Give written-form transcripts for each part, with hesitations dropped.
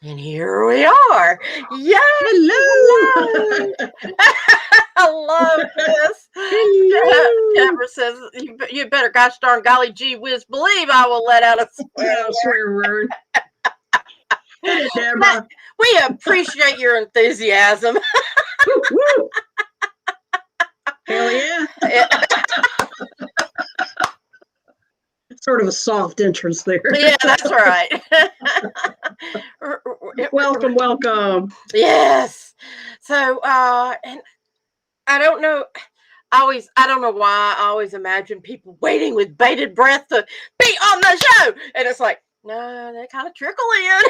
And here we are. Yay! Hello. I love this. Deborah says, you better, gosh darn golly gee whiz, believe I will let out a swear word. Hit it, Deborah. We appreciate your enthusiasm. Woo, woo. Hell yeah. Sort of a soft entrance there. Yeah, that's right. Welcome. Yes. So, and I don't know. I don't know why I always imagine people waiting with bated breath to be on the show. And it's like, no, they kind of trickle in.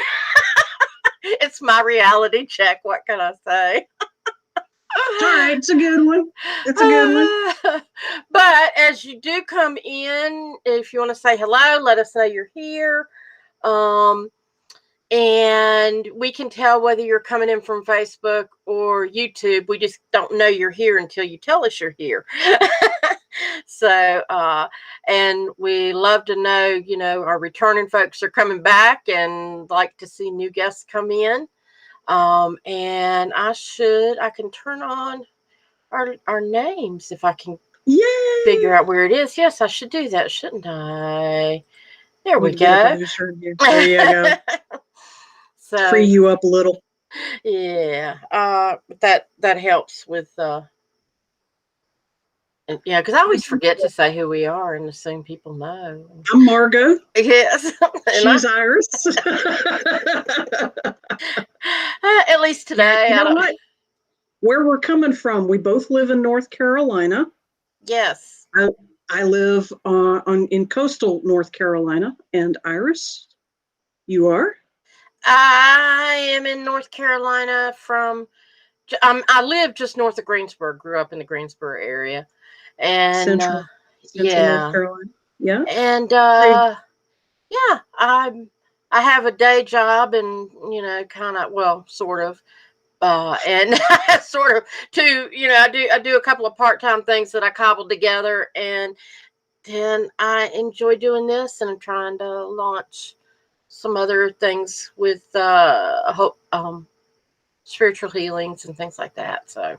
It's my reality check. What can I say? All right, it's a good one. It's a good one. But as you do come in, if you want to say hello, let us know you're here. And we can tell whether you're coming in from Facebook or YouTube. We just don't know you're here until you tell us you're here. So, and we love to know, our returning folks are coming back and like to see new guests come in. And I can turn on our names if I can figure out where it is. Yes, I should do that, shouldn't I? There we go. There you go. So, free you up a little. Yeah. That helps with yeah, because I always forget to say who we are and assume people know. I'm Margot. Yes. She's Iris. At least today. You know what? Where we're coming from, we both live in North Carolina. Yes. I live in coastal North Carolina. And Iris, you are? I am in North Carolina I live just north of Greensboro, grew up in the Greensboro area. And Central North Carolina. Yeah. And yeah, I have a day job and kind of sort of and sort of too, I do a couple of part-time things that I cobbled together, and then I enjoy doing this, and I'm trying to launch some other things with spiritual healings and things like that. So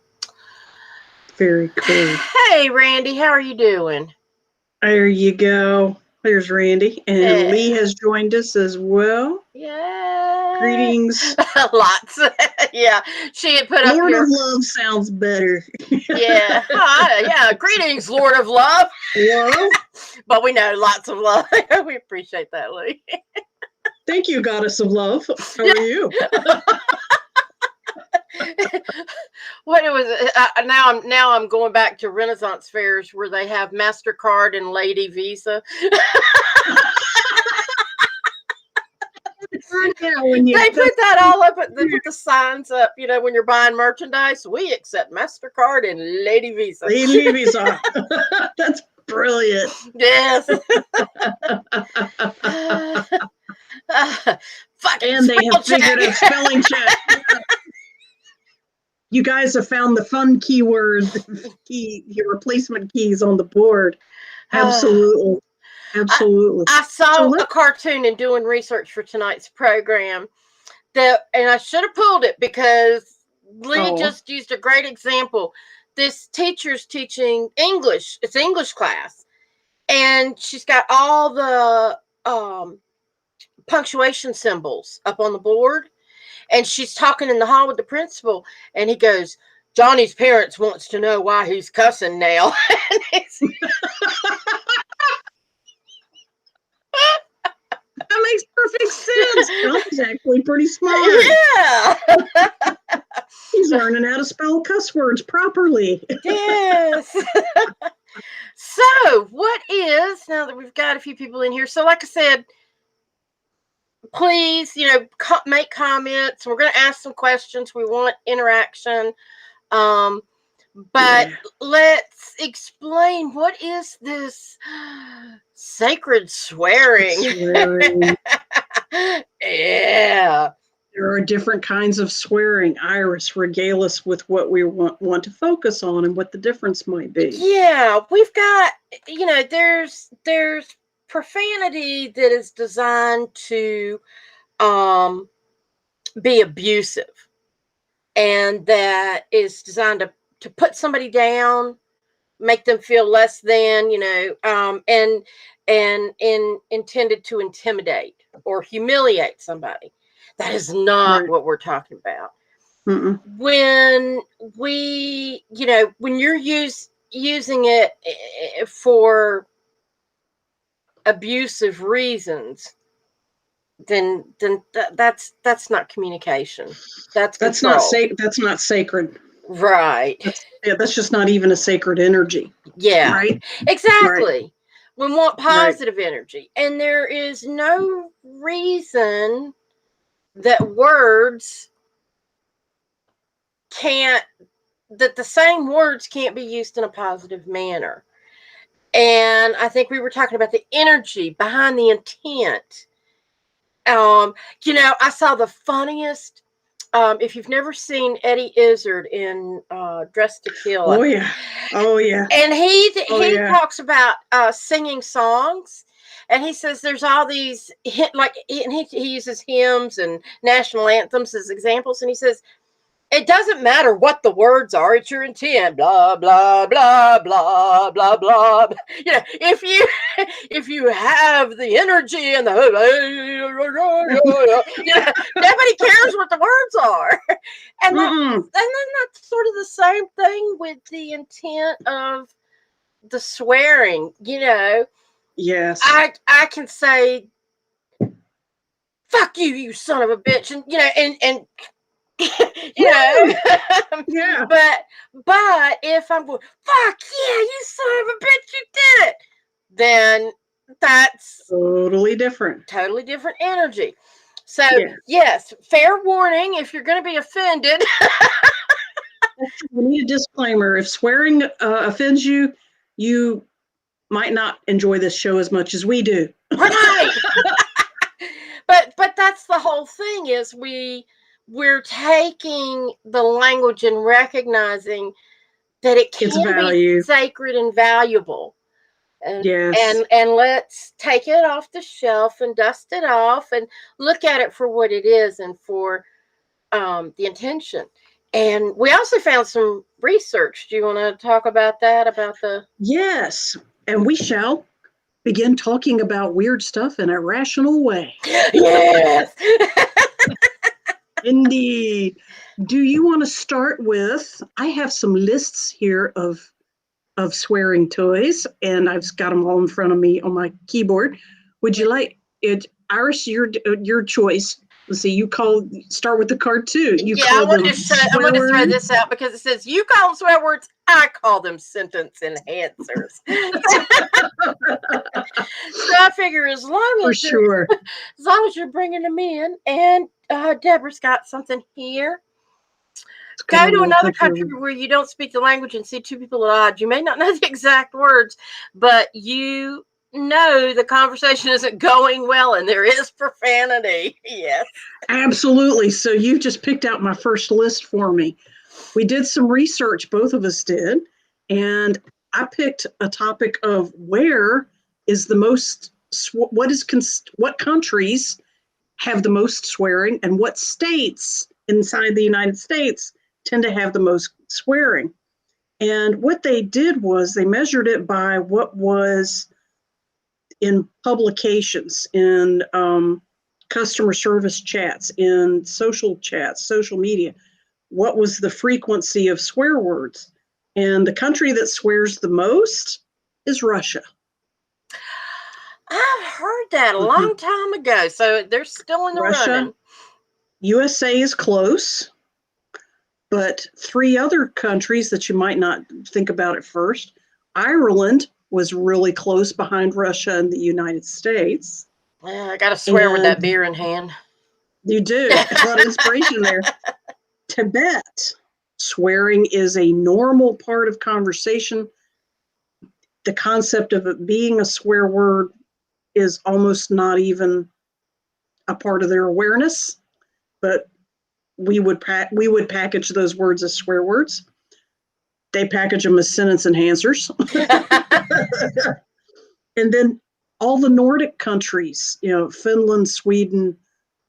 very cool. Hey, Randy, how are you doing? There you go. There's Randy. And Lee has joined us as well. Yeah. Greetings. Lots. Yeah. She had put Lord up of Love sounds better. Yeah. Hi. Yeah. Greetings, Lord of Love. Love. But we know lots of love. We appreciate that, Lee. Thank you, Goddess of Love. How are you? What it was now I'm going back to Renaissance fairs where they have MasterCard and Lady Visa. They put that all up. They put the signs up. When you're buying merchandise, we accept MasterCard and Lady Visa. Lady Visa. That's brilliant. Yes. And they have figured out spelling check. You guys have found the fun keyword, your replacement keys on the board. Absolutely. Absolutely. I saw a cartoon in doing research for tonight's program and I should have pulled it because Lee just used a great example. This teacher's teaching English. It's English class. And she's got all the punctuation symbols up on the board. And she's talking in the hall with the principal, and he goes, Johnny's parents wants to know why he's cussing now. That makes perfect sense. Johnny's actually pretty smart. Yeah. He's learning how to spell cuss words properly. Yes. So, what is, now that we've got a few people in here, so like I said, please, make comments. We're going to ask some questions. We want interaction. But let's explain, what is this sacred swearing? Yeah. There are different kinds of swearing. Iris, regale us with what we want to focus on and what the difference might be. Yeah, we've got, there's profanity that is designed to um be abusive, and that is designed to put somebody down, make them feel less than, and intended to intimidate or humiliate somebody. That is not Right. what we're talking about. Mm-mm. When when you're using it for abusive reasons, then that's not communication. That's control. That's not sacred. Right. That's just not even a sacred energy. Yeah. Right? Right. Exactly. We want Right. positive energy, and there is no reason that words can't that the same words can't be used in a positive manner. And I think we were talking about the energy behind the intent. Um, I saw the funniest. If you've never seen Eddie Izzard in Dressed to Kill, Oh yeah. Oh yeah. and he Oh he yeah. talks about singing songs, and he says there's all these and he uses hymns and national anthems as examples, and he says it doesn't matter what the words are, it's your intent. Blah blah blah blah blah blah. If you have the energy and the nobody cares what the words are. And then that's sort of the same thing with the intent of the swearing. Yes. I can say fuck you, you son of a bitch, and and Yeah. but if I'm going, fuck yeah, you son of a bitch, you did it, then that's Totally different. totally different energy. So Yeah. yes, fair warning if you're going to be offended. We need a disclaimer. If swearing offends you, you might not enjoy this show as much as we do. Right. but that's the whole thing, is we're taking the language and recognizing that it Its can be value. sacred and valuable. and Yes. and let's take it off the shelf and dust it off and look at it for what it is, and for the intention. And we also found some research. Do you want to talk about that, about the Yes. And we shall begin talking about weird stuff in a rational way. yes. Indeed. Do you want to start with? I have some lists here of swearing toys, and I've got them all in front of me on my keyboard. Would you like it, Iris? Your choice. Let's see. Start with the card two. You Yeah, call them I swear want to throw words. this out because it says you call them swear words, I call them sentence enhancers. So I figure For sure. as long as you're bringing them in, and Deborah's got something here. Go to another country where you don't speak the language and see two people at odds. You may not know the exact words, but you know the conversation isn't going well and there is profanity. Yes. Absolutely. So you just picked out my first list for me. We did some research, both of us did, and I picked a topic of where is the most what countries have the most swearing, and what states inside the United States tend to have the most swearing. And what they did was they measured it by what was in publications, in customer service chats, in social chats, social media. What was the frequency of swear words? And the country that swears the most is Russia. I've heard that a Mm-hmm. long time ago. So they're still in the Russia, running. USA is close, but three other countries that you might not think about at first. Ireland was really close behind Russia and the United States. Yeah, I got to swear with that And beer in hand. you do. A lot of inspiration there. Tibet, swearing is a normal part of conversation. The concept of it being a swear word is almost not even a part of their awareness, but we would package those words as swear words. They package them as sentence enhancers. And then all the Nordic countries, Finland, Sweden,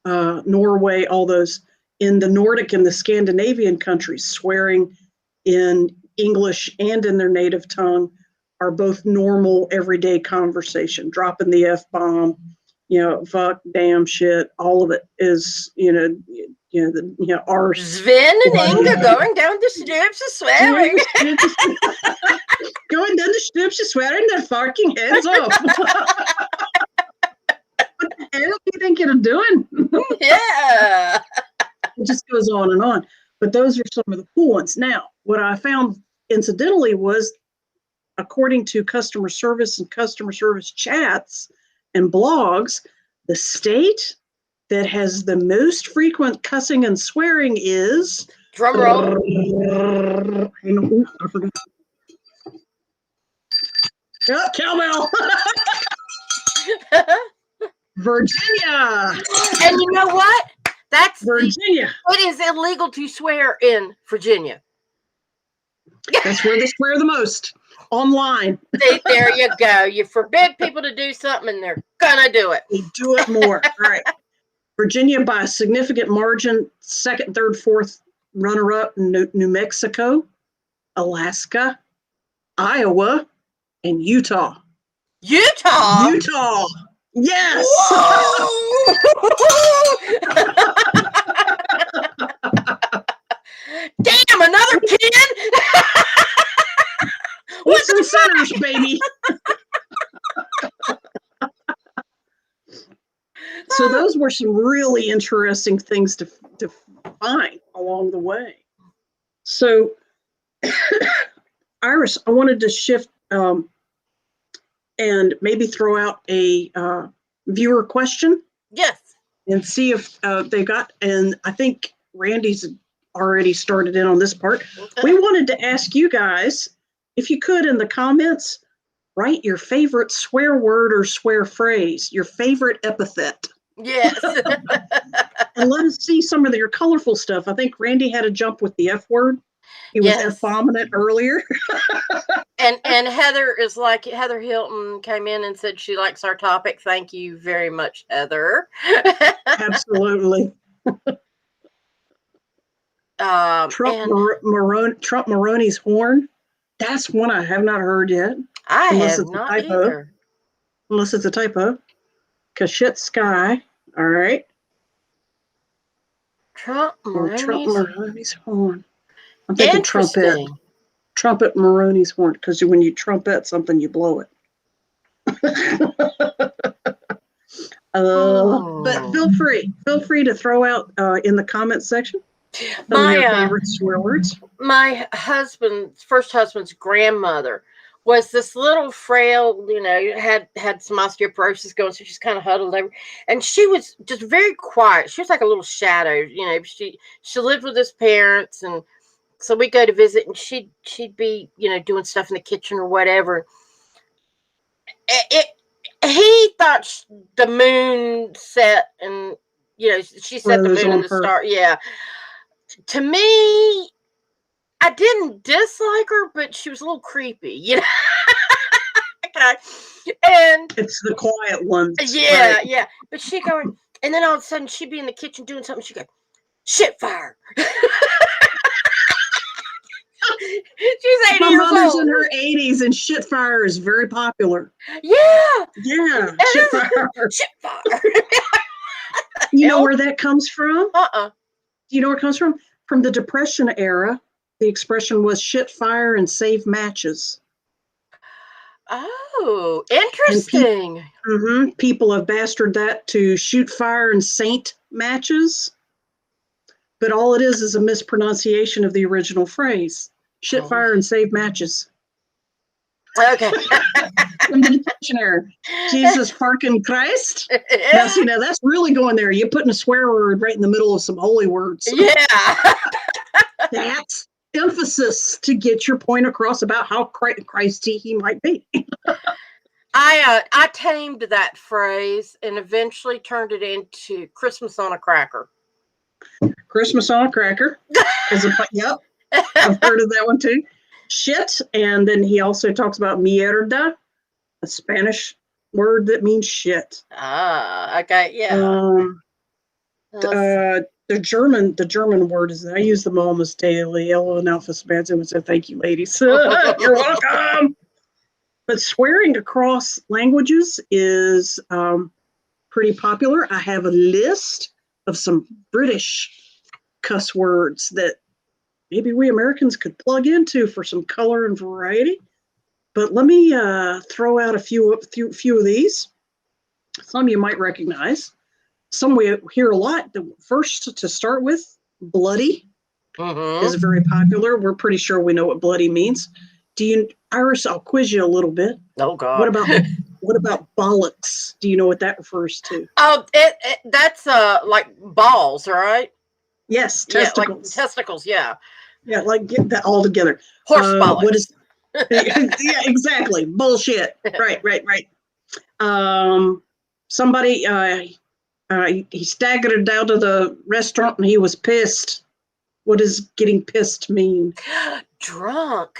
Norway, all those in the Nordic and the Scandinavian countries, swearing in English and in their native tongue are both normal everyday conversation. Dropping the F-bomb, fuck, damn, shit, all of it is, our Sven and Inga going down the steps and swearing. Going down the steps and swearing their fucking heads off. What the hell do you think you're doing? Yeah. It just goes on and on. But those are some of the cool ones. Now, what I found incidentally was, according to customer service and customer service chats and blogs, the state that has the most frequent cussing and swearing is... Drum roll. I forgot. Oh, cowbell. Virginia. And you know what? That's Virginia. It is illegal to swear in Virginia. That's where they swear the most. Online. See, there you go. You forbid people to do something and they're gonna do it. They do it more. All right. Virginia by a significant margin, second, third, fourth runner-up, New Mexico, Alaska, Iowa, and Utah. Utah? Yes. Damn, another kid? What's in centers, baby? So those were some really interesting things to find along the way. So, Iris, I wanted to shift and maybe throw out a viewer question. Yes. And see if they got, and I think Randy's already started in on this part. Okay. We wanted to ask you guys, if you could, in the comments, write your favorite swear word or swear phrase, your favorite epithet. Yes. And let us see some of your colorful stuff. I think Randy had a jump with the F word. He was F-bombing it earlier. and Heather is like, Heather Hilton came in and said she likes our topic. Thank you very much, Heather. Absolutely. Trump Maroney's horn. That's one I have not heard yet. I have not either. Unless it's a typo. Kashet Sky. All right. Trump Maroney's horn. I'm thinking trumpet. Trumpet Maroney's horn, because when you trumpet something, you blow it. But feel free to throw out in the comment section some of your favorite swear words. My first husband's grandmother was this little frail, had some osteoporosis going, so she's kind of huddled over, and she was just very quiet. She was like a little shadow, she lived with his parents, and so we go to visit, and she'd be, doing stuff in the kitchen or whatever. He thought the moon set, and she set the moon and the star. Yeah. To me, I didn't dislike her, but she was a little creepy, Okay. And it's the quiet ones. Yeah, right. Yeah. But she going, and then all of a sudden she'd be in the kitchen doing something. She'd go, shit fire. She's 80 My years mother's old. in her 80s, and shit fire is very popular. Yeah. Yeah. Shit fire. Shit fire. You know where that comes from? Do you know where it comes from? From the Depression era. The expression was shit fire and save matches. Oh, interesting. People have bastarded that to shoot fire and saint matches. But all it is a mispronunciation of the original phrase. Shit fire and save matches. Okay. From the dictionary. Jesus fucking Christ. Now, see, that's really going there. You're putting a swear word right in the middle of some holy words. Yeah. That's emphasis to get your point across about how Christy he might be. I tamed that phrase and eventually turned it into Christmas on a cracker. Christmas on a cracker. Yep, I've heard of that one too. Shit, and then he also talks about mierda, a Spanish word that means shit. Okay, yeah. The German word is I use them almost daily. Ella and Alpha Sebastian would say, "Thank you, ladies. You're welcome." But swearing across languages is pretty popular. I have a list of some British cuss words that maybe we Americans could plug into for some color and variety. But let me throw out a few of these. Some you might recognize. Some we hear a lot. The first to start with, bloody is very popular. We're pretty sure we know what bloody means. Do you, Iris? I'll quiz you a little bit. Oh God. What about bollocks? Do you know what that refers to? Oh, that's like balls, right? Yes, testicles. testicles. Yeah, like testicles. Yeah. Yeah, like get that all together. Horse bollocks. What is? Yeah, exactly. Bullshit. Right. Somebody he staggered down to the restaurant and he was pissed. What does getting pissed mean? Drunk.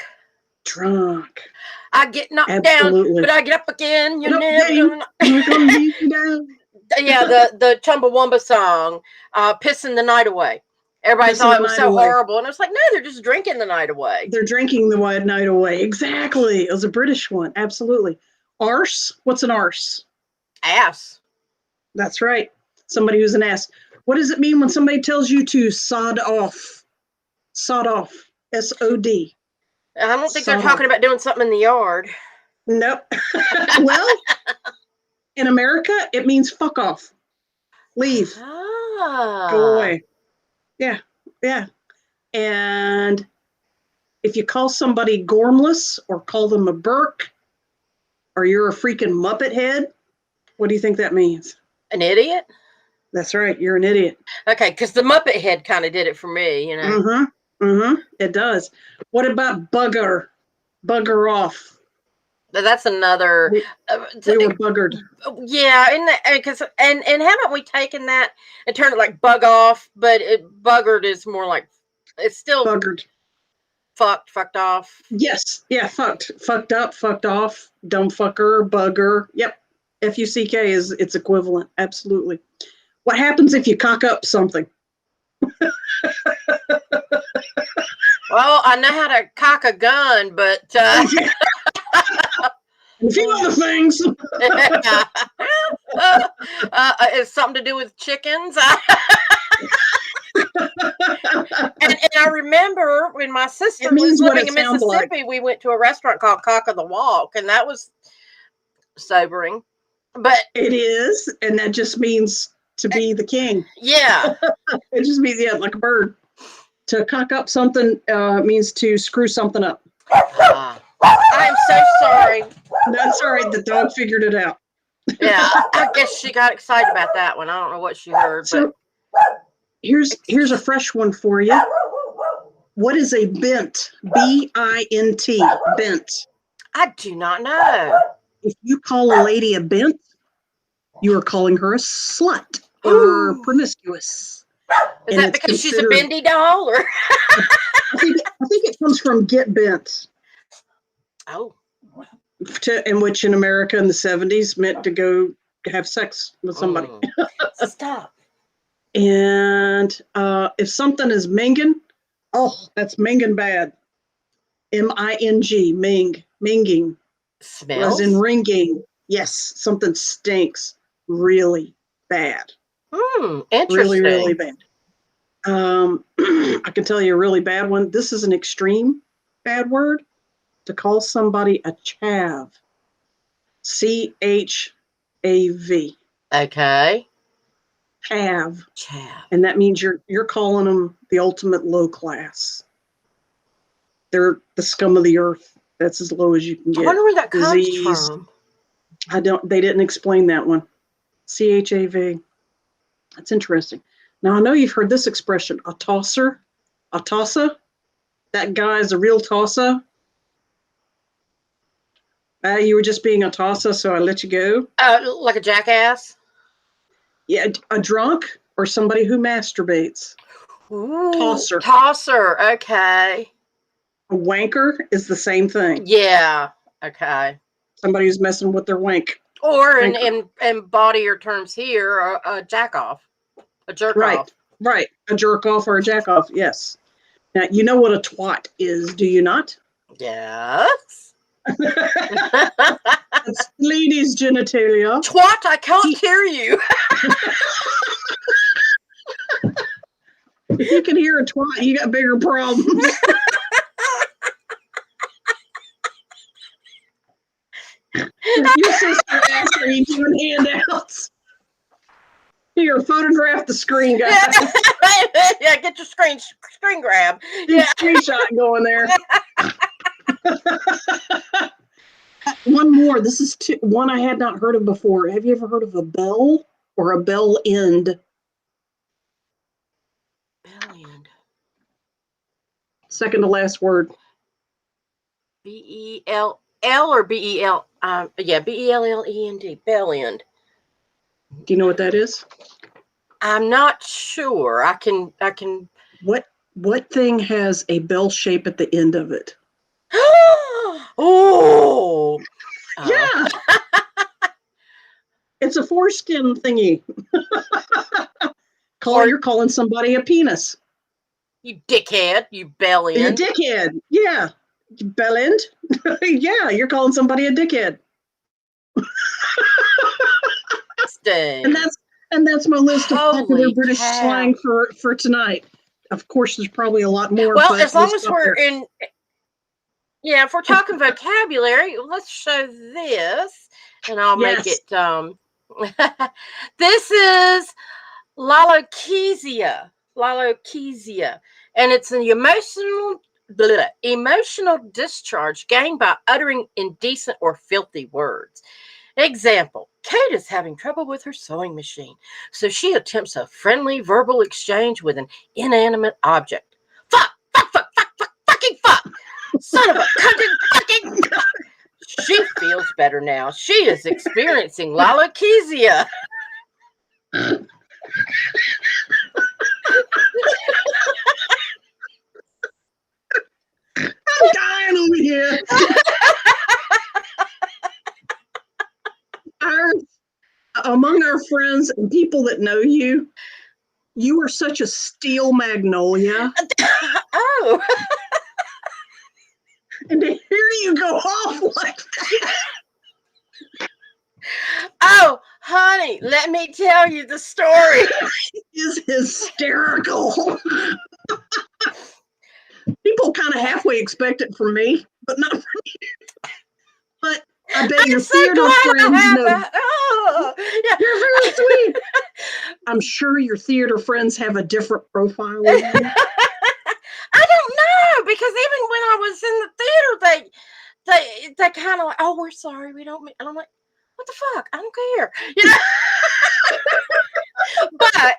I get knocked down, but I get up again. You're never gonna beat me down. Yeah, the Chumbawamba song, "Pissing the Night Away." Everybody thought it was so horrible, and I was like, no, they're just drinking the night away. They're drinking the night away. Exactly. It was a British one. Absolutely. Arse. What's an arse? Ass. That's right. Somebody who's an ass. What does it mean when somebody tells you to sod off? Sod off. SOD. I don't think they're talking about doing something in the yard. Nope. Well, in America, it means fuck off. Leave. Go away. Yeah. And if you call somebody gormless or call them a Burke or you're a freaking Muppet head, what do you think that means? An idiot? That's right. You're an idiot. Okay, because the Muppet head kind of did it for me, you know. It does. What about bugger? Bugger off. That's another. We were buggered. Yeah, and haven't we taken that and turned it like bug off? But buggered is more like it's still buggered. Fucked off. Yes, yeah, fucked up, fucked off, dumb fucker, bugger. Yep, FUCK is its equivalent. Absolutely. What happens if you cock up something? Well, I know how to cock a gun, but a few other things. It's something to do with chickens. and I remember when my sister was living in Mississippi, we went to a restaurant called Cock of the Walk, and that was sobering. But it is, and that just means to be the king. Yeah. It just means, like a bird. To cock up something means to screw something up. I'm so sorry. That's all right. The dog figured it out. Yeah, I guess she got excited about that one. I don't know what she heard. So here's a fresh one for you. What is a bent? BINT. Bent. I do not know. If you call a lady a bent, you are calling her a slut or promiscuous. Is that because she's a bendy doll, or? I think it comes from get bent. Oh. In which in America in the 70s meant to go have sex with somebody. Stop. And if something is minging, that's minging bad. MING, minging. Smells? As in ringing. Yes, something stinks really bad. Interesting. Really bad. I can tell you a really bad one. This is an extreme bad word. To call somebody a chav. CHAV. Okay. Chav. And that means you're calling them the ultimate low class. They're the scum of the earth. That's as low as you can get. I wonder where that comes from. They didn't explain that one. CHAV. That's interesting. Now I know you've heard this expression, a tosser. A tosser. That guy is a real tosser. You were just being a tosser, so I let you go. Like a jackass. Yeah, a drunk or somebody who masturbates. Ooh, Tosser. tosser. Okay. A wanker is the same thing. Yeah. Okay. Somebody who's messing with their wank. Or Wanker. in bodier terms here, a jack off, a jerk Right, off. right. A jerk off or a jack off, yes. Now, you know what a twat is, do you not? Yes. It's ladies' genitalia. Twat, I can't hear you. If you can hear a twat, you got bigger problems. Your sister asked, are you doing handouts? Here, photograph the screen, guys. Yeah, get your screen grab. Big screenshot going there. One more. This is one I had not heard of before. Have you ever heard of a bell or a bell end? Bell end. Second to last word. Bell or Bel. Yeah, Bellend. Bell end. Do you know what that is? I'm not sure. I can. What thing has a bell shape at the end of it? Oh. Yeah. It's a foreskin thingy. You're calling somebody a penis. You dickhead. You bell You end. dickhead. Yeah. Bell end? Yeah, you're calling somebody a dickhead. And that's my list of popular British slang for tonight. Of course, there's probably a lot more. Well, but as long as we're in, yeah, if we're talking vocabulary, let's show this, and I'll make it. This is lalokesia, and it's an emotional discharge gained by uttering indecent or filthy words. Example, Kate is having trouble with her sewing machine, so she attempts a friendly verbal exchange with an inanimate object. Fuck, fuck, fuck, fuck, fuck, fucking fuck. Son of a cunting fucking fuck. She feels better now. She is experiencing lalokesia. I'm dying over here. Among our friends and people that know you, you are such a steel magnolia. Oh. And to hear you go off like that. Oh, honey, let me tell you the story. Is hysterical. People kind of halfway expect it from me, but not from you. But I bet your theater friends know. Oh, yeah. You're very sweet. I'm sure your theater friends have a different profile. I don't know, because even when I was in the theater, they kind of like, oh, we're sorry, we don't mean, and I'm like, what the fuck? I don't care. You know? But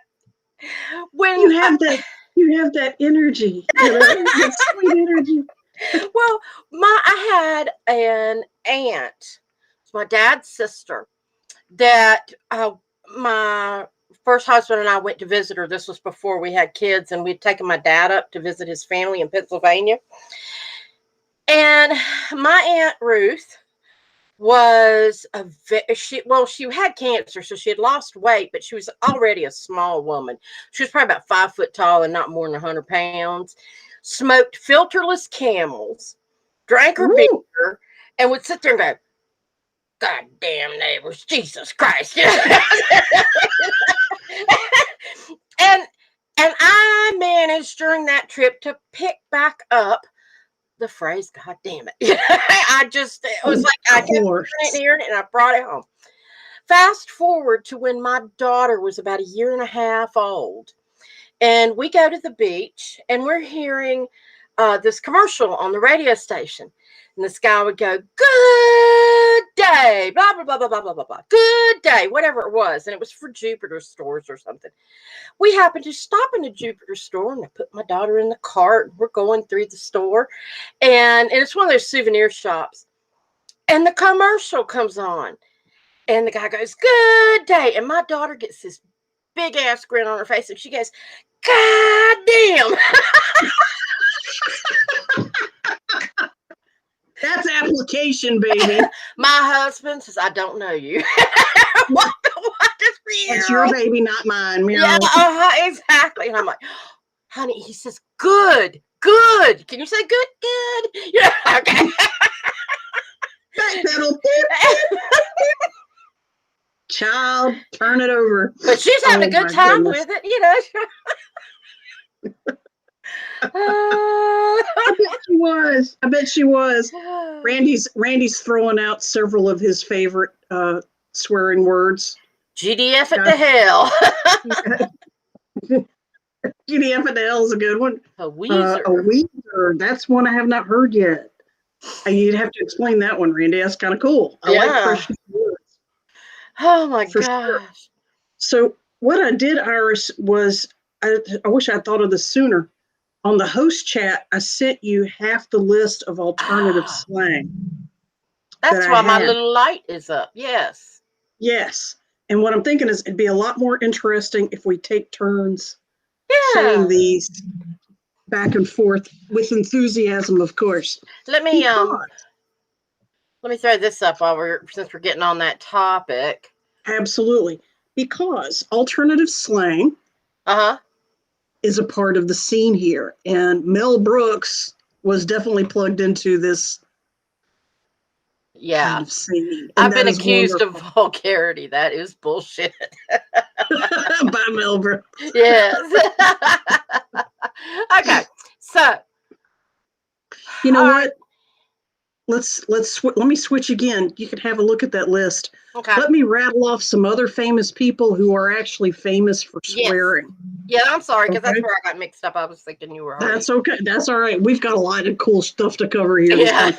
when you have that energy, that sweet energy. Well, I had an aunt, it's my dad's sister, that my first husband and I went to visit her. This was before we had kids, and we'd taken my dad up to visit his family in Pennsylvania. And my Aunt Ruth was she had cancer, so she had lost weight, but she was already a small woman. She was probably about 5 foot tall and not more than 100 pounds. Smoked filterless Camels, drank her beer, and would sit there and go, God damn neighbors, Jesus Christ. and I managed during that trip to pick back up the phrase, God damn it. It was like I kept hearing it and I brought it home. Fast forward to when my daughter was about 1.5 years old. And we go to the beach and we're hearing this commercial on the radio station. And this guy would go, good day, blah, blah, blah, blah, blah, blah, blah, blah. Good day, whatever it was. And it was for Jupiter stores or something. We happened to stop in the Jupiter store and I put my daughter in the cart. We're going through the store. And it's one of those souvenir shops. And the commercial comes on. And the guy goes, "Good day." And my daughter gets this big ass grin on her face. And she goes, "God damn." That's application, baby. My husband says, "I don't know you." what is real? That's your baby, not mine. Yeah, exactly. And I'm like, "Honey," he says, "Good, good. Can you say good, good?" Yeah, okay. Backpedal. Child, turn it over. But she's having a good time with it, I bet she was. Randy's throwing out several of his favorite swearing words. GDF at the hell. GDF at the hell is a good one. A Weezer. A Weezer. That's one I have not heard yet. You'd have to explain that one, Randy. That's kind of cool. I like fresh words. Oh my gosh. Sure. So what I did, Iris, was I wish I'd thought of this sooner. On the host chat, I sent you half the list of alternative slang. That's why my little light is up. Yes. Yes. And what I'm thinking is it'd be a lot more interesting if we take turns saying these back and forth with enthusiasm, of course. Let me throw this up since we're getting on that topic. Absolutely. Because alternative slang is a part of the scene here. And Mel Brooks was definitely plugged into this kind of scene. I've been accused of vulgarity. That is bullshit. By Mel Brooks. Yes. Okay. So you know what? Let me switch again. You can have a look at that list. Okay. Let me rattle off some other famous people who are actually famous for swearing. Yeah, I'm sorry, because that's where I got mixed up. I was thinking you were already. That's okay. That's all right. We've got a lot of cool stuff to cover here. Yeah.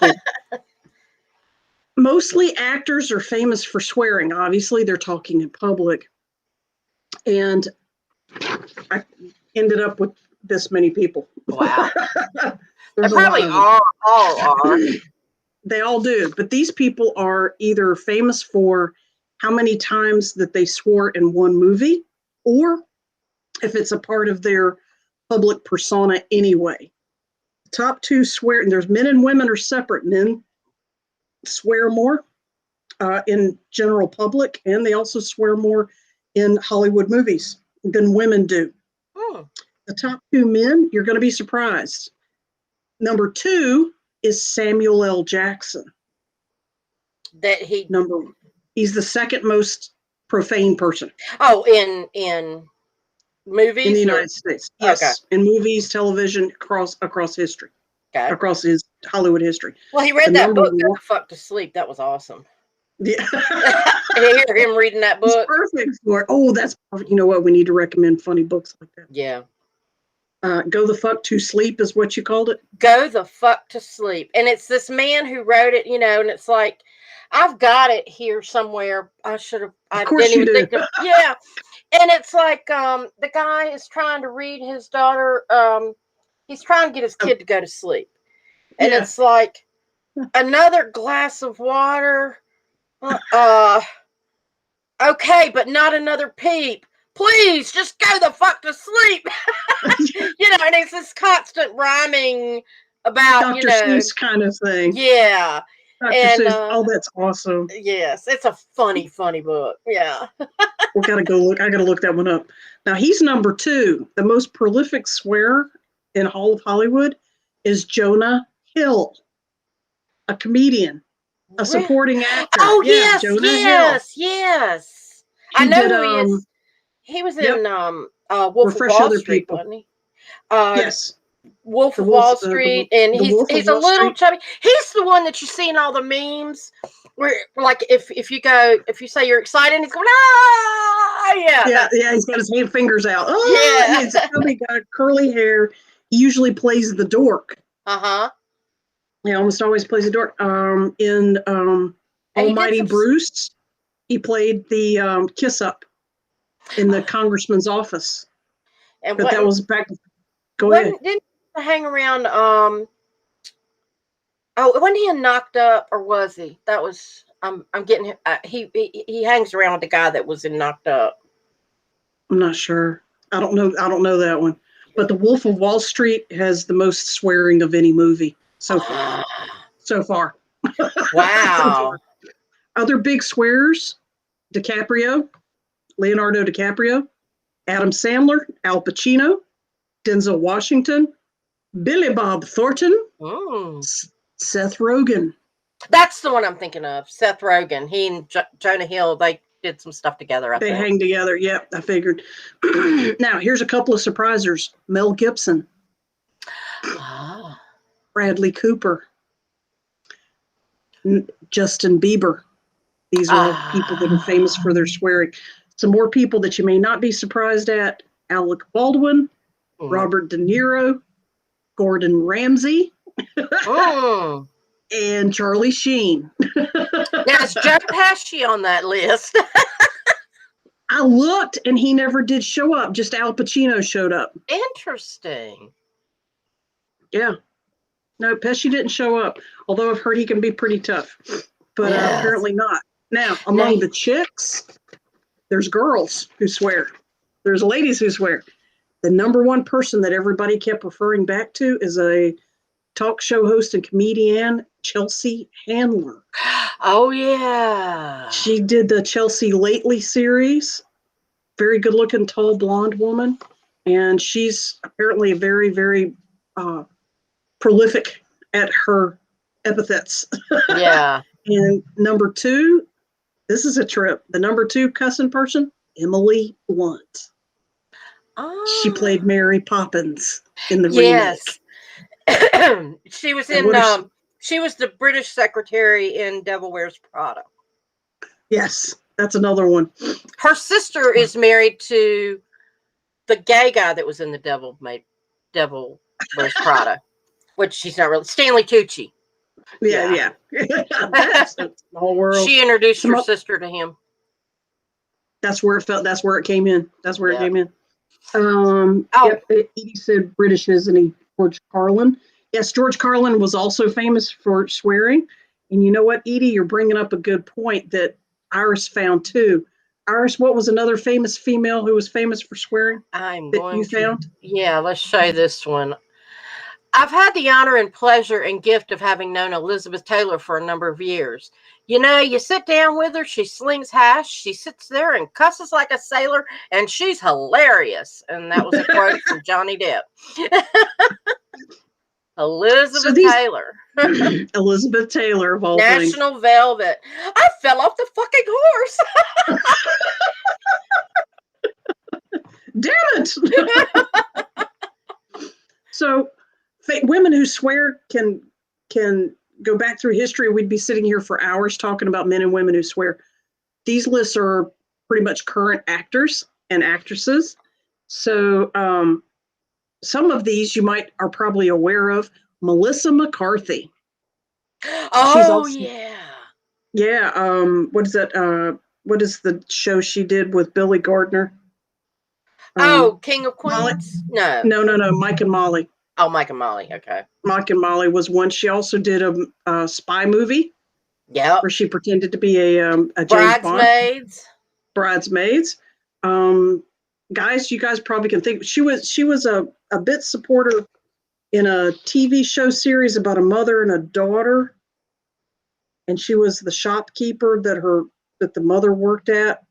Mostly actors are famous for swearing. Obviously, they're talking in public. And I ended up with this many people. Wow. They probably all are. They all do. But these people are either famous for how many times that they swore in one movie, or if it's a part of their public persona anyway. Top two swear, and there's men and women are separate. Men swear more in general public, and they also swear more in Hollywood movies than women do. The top two men, you're going to be surprised. Number two is Samuel L. Jackson. He's the second most profane person. Oh, in movies? In the United States. Yes. Okay. In movies, television, across history. Okay. Across his Hollywood history. Well, he read that book, Go the Fuck to Sleep. That was awesome. Yeah. I hear him reading that book. It's perfect for it. Oh, that's perfect. You know what? We need to recommend funny books like that. Yeah. Go the Fuck to Sleep is what you called it? Go the Fuck to Sleep. And it's this man who wrote it, and it's like, I've got it here somewhere. I didn't even think of, yeah. And it's like the guy is trying to read his daughter. He's trying to get his kid to go to sleep. And it's like, another glass of water. Okay, but not another peep. Please, just go the fuck to sleep. And it's this constant rhyming about, Dr. Seuss kind of thing. Yeah. Dr. Seuss. That's awesome. Yes, it's a funny book. Yeah. We gotta go look. I gotta look that one up. Now he's number two. The most prolific swearer in all of Hollywood is Jonah Hill, a comedian, a supporting actor. Oh yes, yes. I know who he is. He was in Wolf of Wall Street, wasn't he? Yes. Wolf of Wall Street, and he's a little chubby. He's the one that you see in all the memes where, like, if you say you're excited, he's going, yeah. He's got his fingers out. Oh, yeah. He's a chubby guy, curly hair. He usually plays the dork. He almost always plays the dork. In Almighty Bruce, he played the kiss up in the congressman's office. But that was back. Go ahead. Didn't hang around Oh, wasn't he in Knocked Up, or was he? That was I'm getting he hangs around with the guy that was in Knocked Up. I'm not sure. I don't know. I don't know that one. But The Wolf of Wall Street has the most swearing of any movie so far. Ah, So far. So wow. far. Other big swearers: Leonardo DiCaprio, Adam Sandler, Al Pacino, Denzel Washington, Billy Bob Thornton, Mm. Seth Rogen. That's the one I'm thinking of. Seth Rogen. He and Jonah Hill, they did some stuff together, I They think. hang together. Yep, I figured. Now, here's a couple of surprisers: Mel Gibson, Ah. Bradley Cooper, Justin Bieber. These are all people that are famous for their swearing. Some more people that you may not be surprised at: Alec Baldwin, Mm. Robert De Niro, Gordon Ramsay, Mm. and Charlie Sheen. Now, is Joe Pesci on that list? I looked and he never did show up. Just Al Pacino showed up. Interesting. Yeah. No, Pesci didn't show up, although I've heard he can be pretty tough, but Yes. apparently not. Now, Now, among the chicks, there's girls who swear. There's ladies who swear. The number one person that everybody kept referring back to is a talk show host and comedian, Chelsea Handler. oh, yeah. She did the Chelsea Lately series. Very good looking, tall, blonde woman. And she's apparently a very, very prolific at her epithets. Yeah. And number two, this is a trip. The number two cussing person, Emily Blunt. She played Ah. Mary Poppins in the remake. Yes. she was And in what is she? she was the British secretary in Devil Wears Prada. Yes, that's another one. Her sister is married to the gay guy that was in the Devil Wears Prada, which she's not really Stanley Tucci. Yeah, Yeah. yeah. That's a small world. She introduced Some her up, sister to him. that's where it felt. That's where it came in. That's where it Yeah. came in. Oh, Yep. Edie said British, isn't he? George Carlin. Yes, George Carlin was also famous for swearing. And you know what, Edie, you're bringing up a good point that Iris found too. Iris, what was another famous female who was famous for swearing I'm that you going to. found? Yeah, let's show this one. I've had the honor and pleasure and gift of having known Elizabeth Taylor for a number of years. You know, you sit down with her, she slings hash, she sits there and cusses like a sailor, and she's hilarious. And that was a quote from Johnny Depp. So Elizabeth these Taylor. Elizabeth Taylor of all things. National Velvet. I fell off the fucking horse. Damn it! So women who swear can go back through history. We'd be sitting here for hours talking about men and women who swear. These lists are pretty much current actors and actresses. So some of these you might are probably aware of. Melissa McCarthy. She's Oh, also yeah. yeah. What is that? What is the show she did with Billy Gardner? Oh, King of Molly? Queens? No. No. Mike and Molly. Oh, Mike and Molly. Okay. Mike and Molly was one. She also did a spy movie Yep. where she pretended to be a James Bond. Bridesmaids. Bridesmaids. Guys, you guys probably can think she was a bit supporter in a TV show series about a mother and a daughter, and she was the shopkeeper that the mother worked at.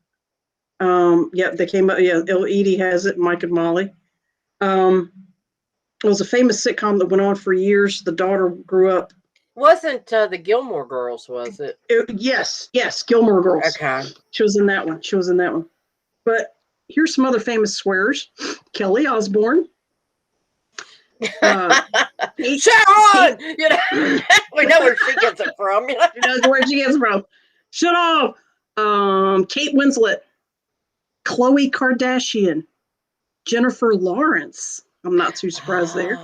Yeah, they came up. Yeah, Edie has it. Mike and Molly. It was a famous sitcom that went on for years. The daughter grew up. Wasn't the Gilmore Girls, was it? Yes, Gilmore Girls. Okay. She was in that one. But here's some other famous swearers: Kelly Osbourne. Sharon! You know, we know where she gets it from. You know? She knows where she gets it from. Shut up. Kate Winslet, Khloe Kardashian, Jennifer Lawrence. I'm not too surprised there.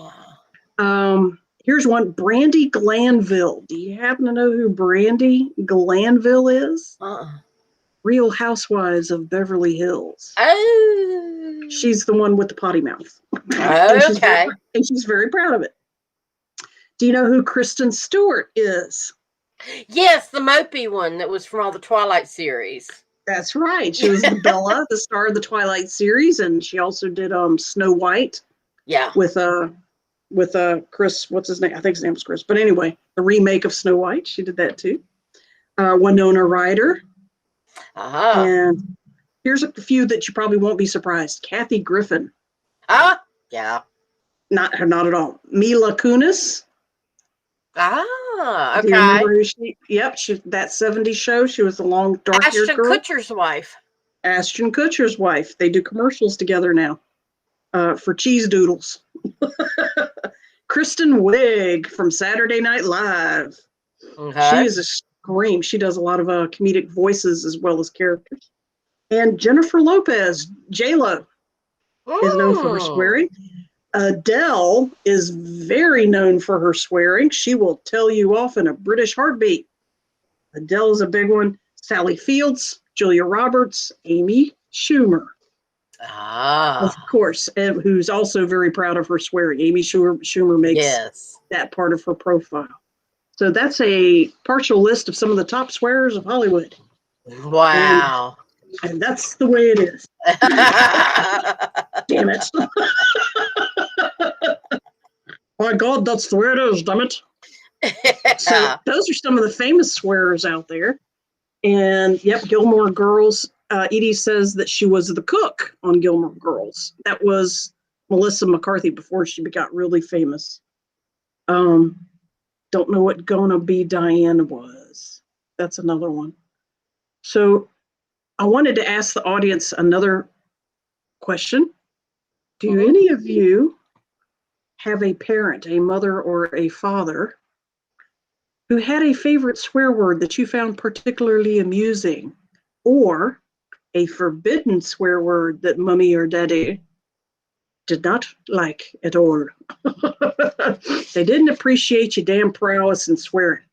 Here's one, Brandy Glanville. Do you happen to know who Brandy Glanville is? Real Housewives of Beverly Hills. Oh. She's the one with the potty mouth. Okay. And she's very proud of it. Do you know who Kristen Stewart is? Yes, the mopey one that was from all the Twilight series. That's right. She was the Bella, the star of the Twilight series, and she also did Snow White Yeah. with Chris. What's his name? I think his name was Chris. But anyway, the remake of Snow White. She did that too. Winona Ryder. Uh-huh. And here's a few that you probably won't be surprised. Kathy Griffin. Yeah. Not at all. Mila Kunis. Do you Okay. remember who she? Yep, that '70s show. She was the long, dark-haired Ashton girl. Kutcher's wife. Ashton Kutcher's wife. They do commercials together now for cheese doodles. Kristen Wiig from Saturday Night Live. She Okay. is a scream. She does a lot of comedic voices as well as characters. And Jennifer Lopez, J-Lo, is known for her swearing. Adele is very known for her swearing. She will tell you off in a British heartbeat. Adele is a big one. Sally Fields, Julia Roberts, Amy Schumer. Of course, who's also very proud of her swearing. Amy Schumer makes that part of her profile. So that's a partial list of some of the top swearers of Hollywood. Wow. And that's the way it is. Damn it. My God, that's the way it is, damn it. So those are some of the famous swearers out there. And yep, Gilmore Girls. Edie says that she was the cook on Gilmore Girls. That was Melissa McCarthy before she got really famous. Don't know what Gonna Be Diane was. That's another one. So I wanted to ask the audience another question. Do any of you have a parent, a mother or a father, who had a favorite swear word that you found particularly amusing, or a forbidden swear word that mommy or daddy did not like at all? They didn't appreciate your damn prowess in swearing.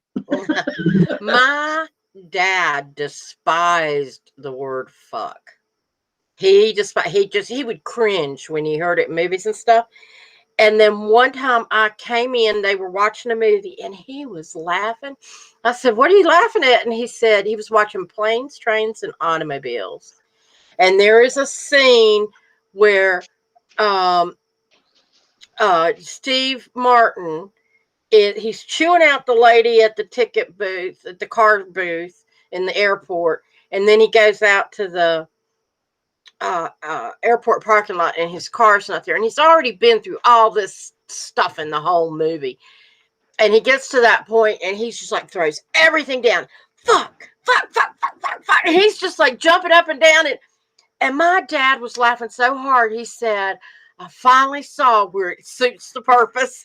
My dad despised the word fuck. He would cringe when he heard it in movies and stuff. And then one time I came in, they were watching a movie and he was laughing. I said, "What are you laughing at?" And he said he was watching Planes, Trains, and Automobiles. And there is a scene where Steve Martin, he's chewing out the lady at the ticket booth, at the car booth in the airport. And then he goes out to the airport parking lot and his car's not there. And he's already been through all this stuff in the whole movie. And he gets to that point and he's just like throws everything down. Fuck, fuck, fuck, fuck, fuck, fuck. And he's just like jumping up and down. And my dad was laughing so hard. He said, "I finally saw where it suits the purpose."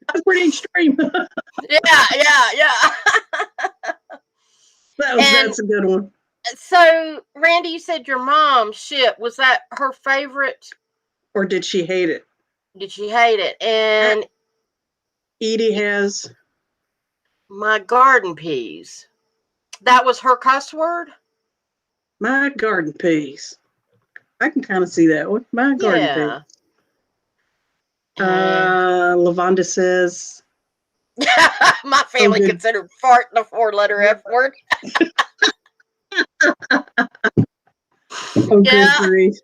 That's pretty extreme. Yeah. That's a good one. So, Randy, you said your mom, was that her favorite? Or did she hate it? Did she hate it? And Edie has my garden peas. That was her cuss word? My garden peas. I can kind of see that one. My garden peas. Lavonda says, my family considered fart the 4-letter F word. Good grief.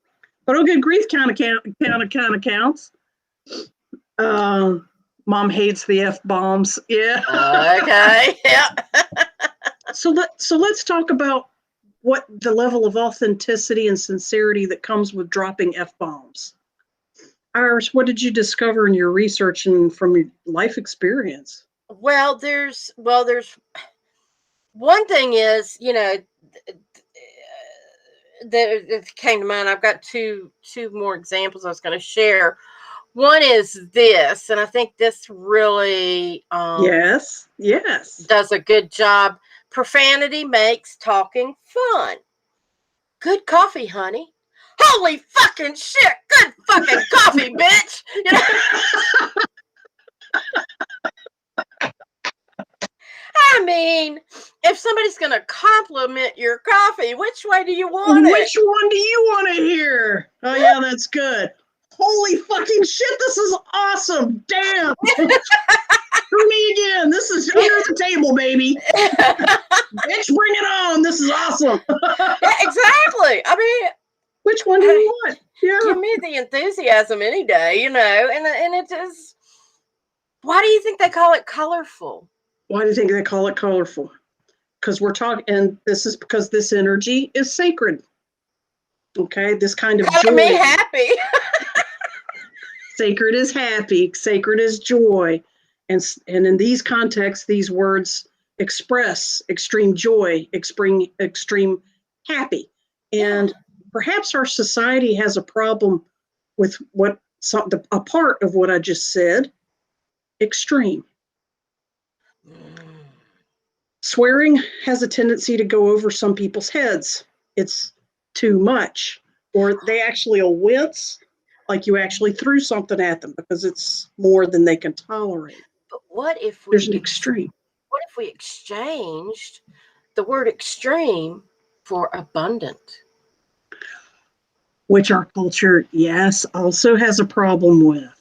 But good grief kind of counts. Mom hates the F-bombs. Yeah. Okay. Yeah. So let's talk about what the level of authenticity and sincerity that comes with dropping F-bombs. Iris, what did you discover in your research and from your life experience? Well, there's one thing is, that came to mind. I've got two more examples I was going to share. One is this, and I think this really yes does a good job. Profanity makes talking fun. Good coffee, honey. Holy fucking shit! Good fucking coffee, bitch. I mean, if somebody's going to compliment your coffee, which way do you want it? Which one do you want to hear? Oh, yeah, that's good. holy fucking shit, this is awesome. Damn. Screw me again. This is under the table, baby. Bitch, bring it on. This is awesome. Yeah, exactly. I mean, which one do you want? Yeah. Give me the enthusiasm any day, and it just. Why do you think they call it colorful? Why do you think they call it colorful? Because we're talking, and this is because this energy is sacred. Okay, this kind of Color joy. me happy. Sacred is happy. Sacred is joy, and in these contexts, these words express extreme joy, extreme happy, and perhaps our society has a problem with a part of what I just said. Extreme. Swearing has a tendency to go over some people's heads. It's too much, or they actually will wince like you actually threw something at them because it's more than they can tolerate. But what if there's an extreme? What if we exchanged the word extreme for abundant? Which our culture, yes, also has a problem with.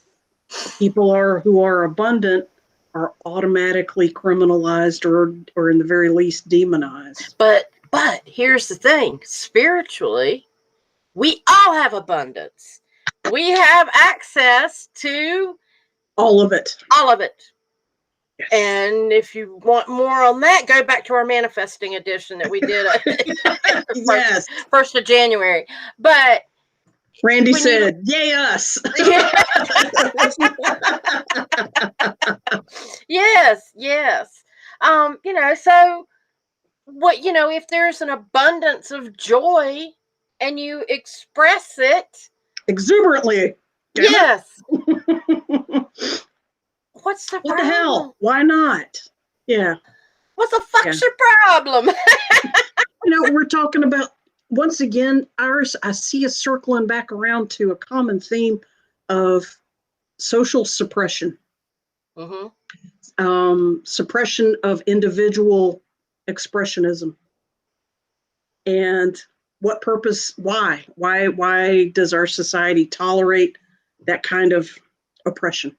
People who are abundant are automatically criminalized or in the very least demonized. But here's the thing, spiritually, we all have abundance. We have access to all of it. All of it. Yes. And if you want more on that, go back to our manifesting edition that we did yes. 1st of January. But Randy said, yay us. Yes. So if there's an abundance of joy and you express it exuberantly. Yes. What's the what problem? The hell? Why not? Yeah. What the fuck's your problem? We're talking about, once again, Iris, I see us circling back around to a common theme of social suppression. Mm-hmm. Suppression of individual expressionism. And what purpose? Why? Why does our society tolerate that kind of oppression?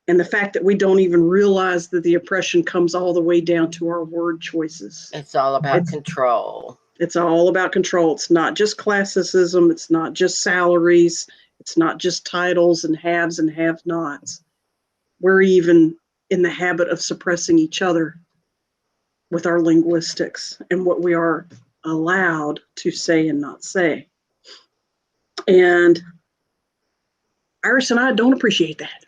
And the fact that we don't even realize that the oppression comes all the way down to our word choices. It's all about control. It's all about control. It's not just classicism. It's not just salaries. It's not just titles and haves and have-nots. We're even in the habit of suppressing each other with our linguistics and what we are allowed to say and not say. And Iris and I don't appreciate that.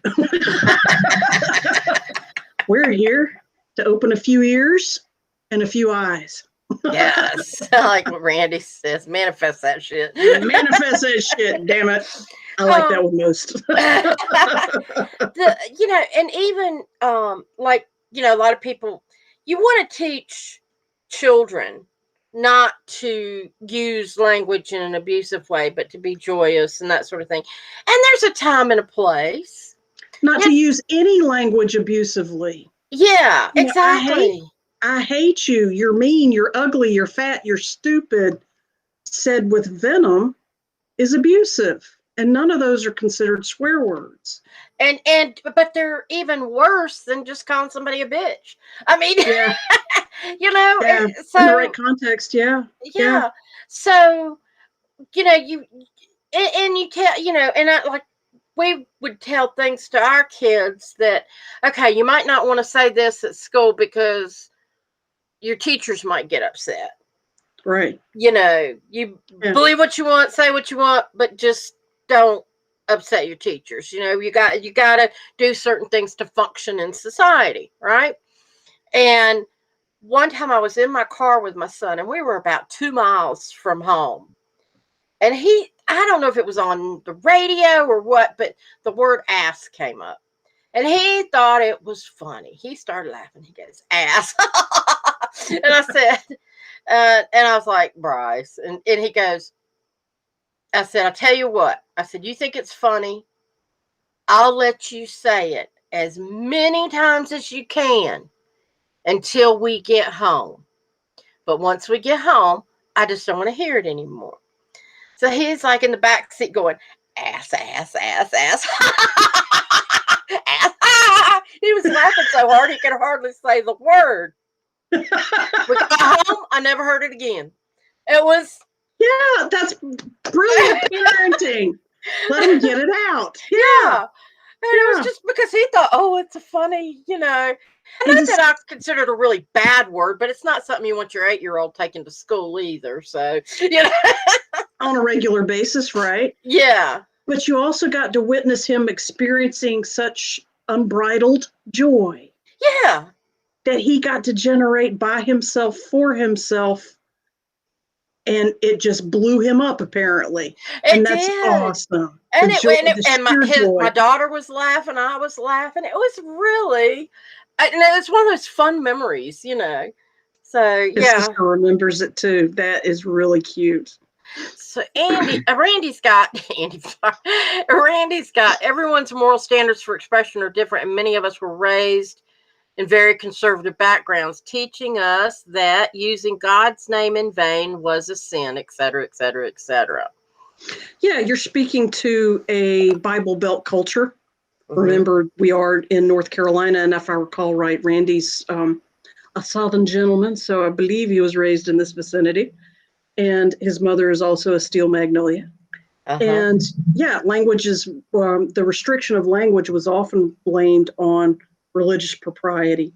We're here to open a few ears and a few eyes. Yes. I like what Randy says. Manifest that shit. Manifest that shit, damn it. I like that one most. And even a lot of people, you want to teach children not to use language in an abusive way, but to be joyous and that sort of thing. And there's a time and a place. Not to use any language abusively. Yeah, exactly. I hate you. You're mean. You're ugly. You're fat. You're stupid. Said with venom is abusive. And none of those are considered swear words. But they're even worse than just calling somebody a bitch. I mean, yeah. So in the right context, yeah. So, you tell, and we would tell things to our kids that, okay, you might not want to say this at school because your teachers might get upset. Right. You believe what you want, say what you want, but just don't upset your teachers. You got to do certain things to function in society, right? And one time I was in my car with my son, and we were about 2 miles from home. And I don't know if it was on the radio or what, but the word ass came up. And he thought it was funny. He started laughing. He goes, ass. And I said, and I was like, Bryce. And he goes, I said, I'll tell you what. I said, you think it's funny? I'll let you say it as many times as you can until we get home. But once we get home, I just don't want to hear it anymore. So he's like in the back seat going, Ass, ass, ass, ass. Ass. Ah! He was laughing so hard he could hardly say the word. We got home. I never heard it again. It was. Yeah, that's brilliant parenting. Let him get it out. Yeah, Yeah. And it was yeah. just because he thought, oh, it's a funny, not And that this, I consider it a really bad word, but it's not something you want your 8-year-old taking to school either. So, on a regular basis, right? yeah. But you also got to witness him experiencing such unbridled joy Yeah. that he got to generate by himself for himself, and it just blew him up apparently. And It that's did. awesome. The And it joy, and it the and sheer my joy. daughter was laughing, I was laughing. It was really, and it's one of those fun memories. So His yeah. sister remembers it too. That is really cute. So Randy's got Randy's got everyone's moral standards for expression are different, and many of us were raised in very conservative backgrounds, teaching us that using God's name in vain was a sin, et cetera, et cetera, et cetera. Yeah, you're speaking to a Bible Belt culture. Mm-hmm. Remember, we are in North Carolina, and if I recall right, Randy's a Southern gentleman, so I believe he was raised in this vicinity. And his mother is also a steel magnolia. Uh-huh. And yeah, the restriction of language was often blamed on religious propriety.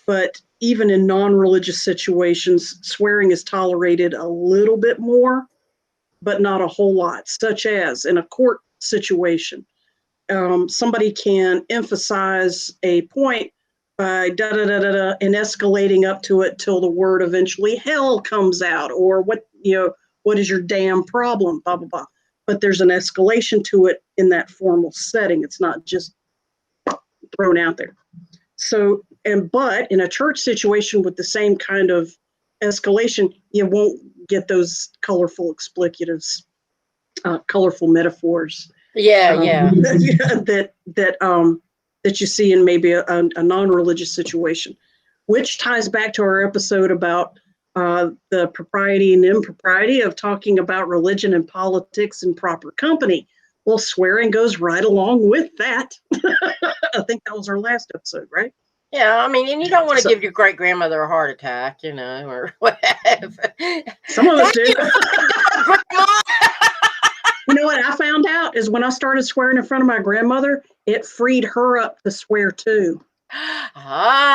But even in non religious situations, swearing is tolerated a little bit more, but not a whole lot, such as in a court situation. Somebody can emphasize a point by da da da da da and escalating up to it till the word eventually hell comes out, or what is your damn problem, blah blah blah. But there's an escalation to it in that formal setting. It's not just thrown out there. But in a church situation with the same kind of escalation, you won't get those colorful explicatives, colorful metaphors Yeah, um, yeah. that you see in maybe a non-religious situation, which ties back to our episode about the propriety and impropriety of talking about religion and politics in proper company. Well, swearing goes right along with that. I think that was our last episode, right? Yeah, I mean, and you don't want to So give your great grandmother a heart attack, or whatever. some of us Thank do. you, Grandma. You know what I found out is when I started swearing in front of my grandmother, it freed her up to swear too.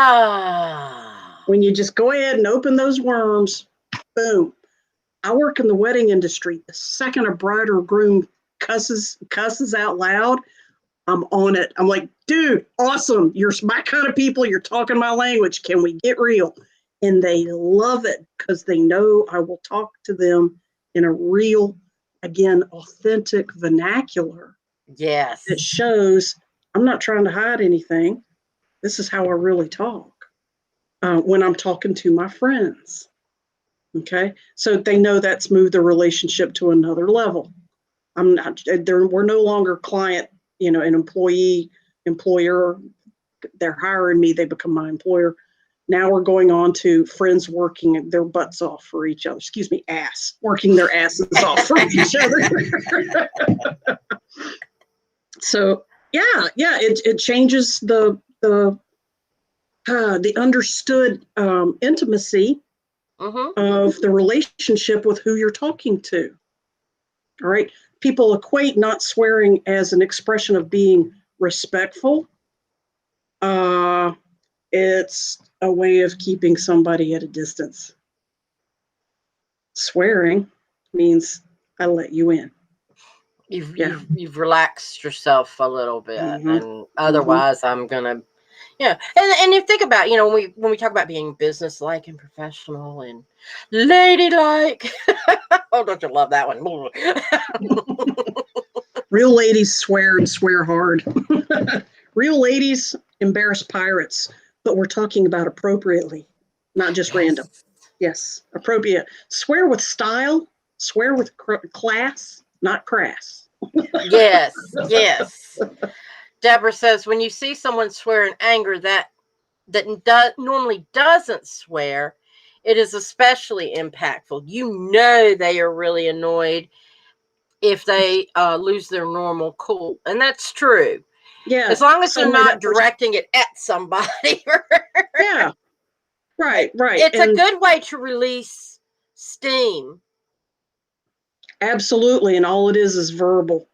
Ah. When you just go ahead and open those worms, boom. I work in the wedding industry. The second a bride or groom cusses out loud, I'm on it. I'm like, dude, awesome. You're my kind of people. You're talking my language. Can we get real? And they love it because they know I will talk to them in a real, again, authentic vernacular that Yes. shows I'm not trying to hide anything. This is how I really talk when I'm talking to my friends. Okay. So they know that's moved the relationship to another level. I'm not there. We're no longer client, an employee, employer. They're hiring me. They become my employer. Now we're going on to friends working their butts off for each other. Excuse me, working their asses off for each other. So yeah, it changes the understood intimacy Mm-hmm. of the relationship with who you're talking to. All right. People equate not swearing as an expression of being respectful. Uh, it's a way of keeping somebody at a distance. Swearing means I let you in. You've Yeah. you've you've relaxed yourself a little bit, Mm-hmm. and Mm-hmm. otherwise, I'm gonna. Yeah, and you think about, when we talk about being businesslike and professional and ladylike. Oh, don't you love that one? Real ladies swear and swear hard. Real ladies embarrass pirates, but we're talking about appropriately, not just random. Yes, Yes, appropriate. Swear with style, swear with class, not crass. yes, yes. Deborah says when you see someone swear in anger that normally doesn't swear, it is especially impactful. You know they are really annoyed. if they lose their normal cool. And that's true. Yeah. As long as they're Somewhere not that person, directing it at somebody. yeah. Right. It's a And good way to release steam. absolutely. And all it is verbal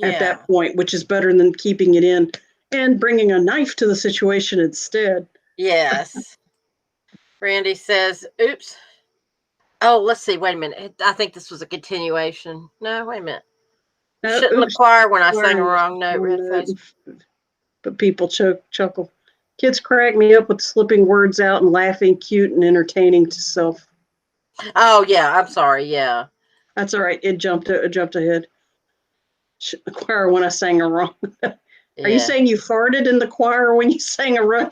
at Yeah. that point, which is better than keeping it in and bringing a knife to the situation instead. Yes. Randy says, oops. Oh, let's see. Wait a minute. I think this was a continuation. No, wait a minute. Shouldn't Oops. acquire when I sang a wrong note, red face. But people chuckle. Kids crack me up with slipping words out and laughing, cute and entertaining to self. Oh, yeah. I'm sorry. Yeah. That's all right. It jumped ahead. The choir when I sang a wrong. Are you saying you farted in the choir when you sang a wrong?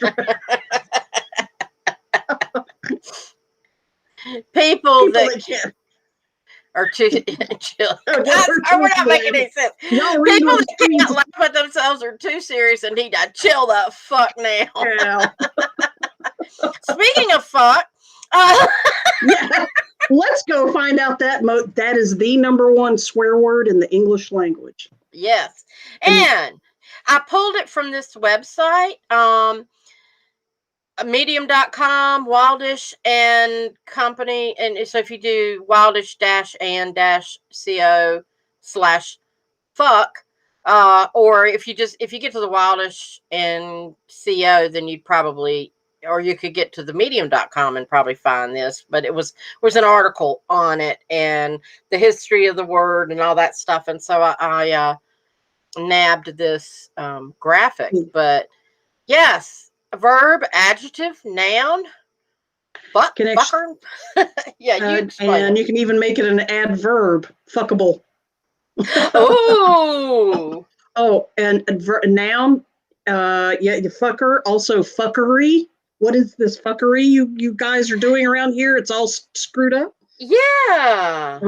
People that can't are too chill. We're not making any sense. People that can't laugh at themselves are too serious and need to chill the fuck now. Yeah. Speaking of fuck, yeah, let's go find out that is the number one swear word in the English language. Yes, and I pulled it from this website, medium.com, Wildish and Company. And so if you do wildish-and-co/fuck, or if you get to the Wildish and CO, then you'd probably, or you could get to the medium.com and probably find this, but it was an article on it and the history of the word and all that stuff. And so I nabbed this graphic, but yes, verb, adjective, noun, fucker. Yeah, you explain. And you can even make it an adverb, fuckable. Oh. Oh, and noun, the fucker, also fuckery. What is this fuckery you guys are doing around here? It's all screwed up. Yeah.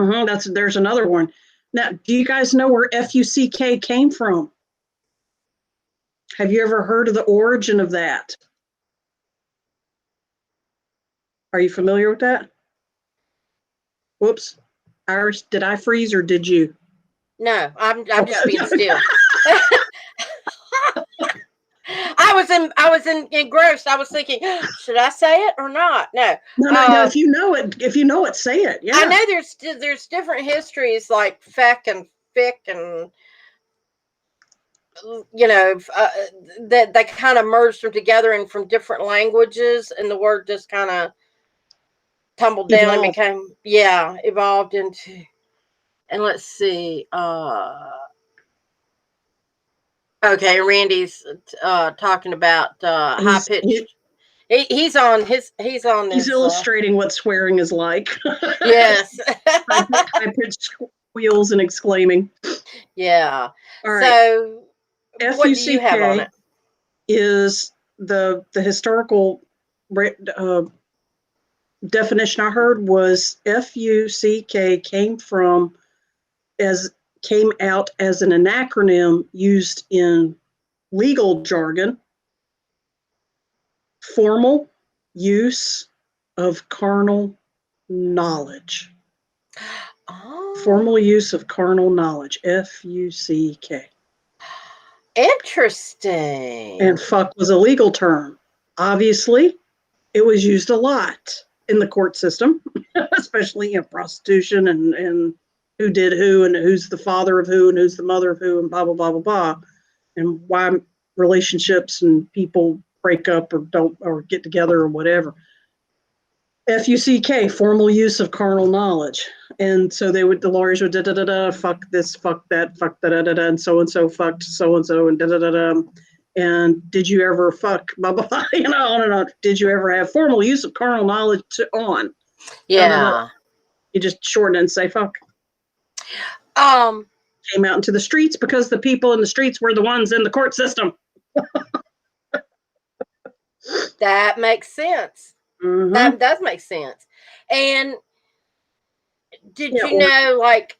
There's another one. Now, do you guys know where FUCK came from? Have you ever heard of the origin of that? Are you familiar with that? Whoops. Iris, did I freeze or did you? No, I'm just being still. I was engrossed. I was thinking, should I say it or not? No. No. If you know it, say it. Yeah. I know there's different histories like feck and fick and that they kind of merged them together and from different languages, and the word just kind of tumbled down and became evolved into. And let's see. Okay, Randy's talking about high pitched. He's illustrating what swearing is like. Yes. high pitched squeals and exclaiming. Yeah. All right. So what do you have on it? Is the historical definition I heard was FUCK came out as an acronym used in legal jargon, formal use of carnal knowledge. Oh. Formal use of carnal knowledge, FUCK. Interesting. And fuck was a legal term. Obviously, it was used a lot in the court system, especially in prostitution and who did who and who's the father of who and who's the mother of who and blah, blah, blah, blah, blah. And why relationships and people break up or don't or get together or whatever. FUCK, formal use of carnal knowledge. And so the lawyers would fuck this, fuck that, fuck da-da-da-da, and so fucked so-and-so and da-da-da-da. And did you ever fuck, blah, blah, blah, on and on. Did you ever have formal use of carnal knowledge on? Yeah. You just shorten it and say fuck. Came out into the streets because the people in the streets were the ones in the court system. That makes sense. Mm-hmm. That does make sense. And did you know, like,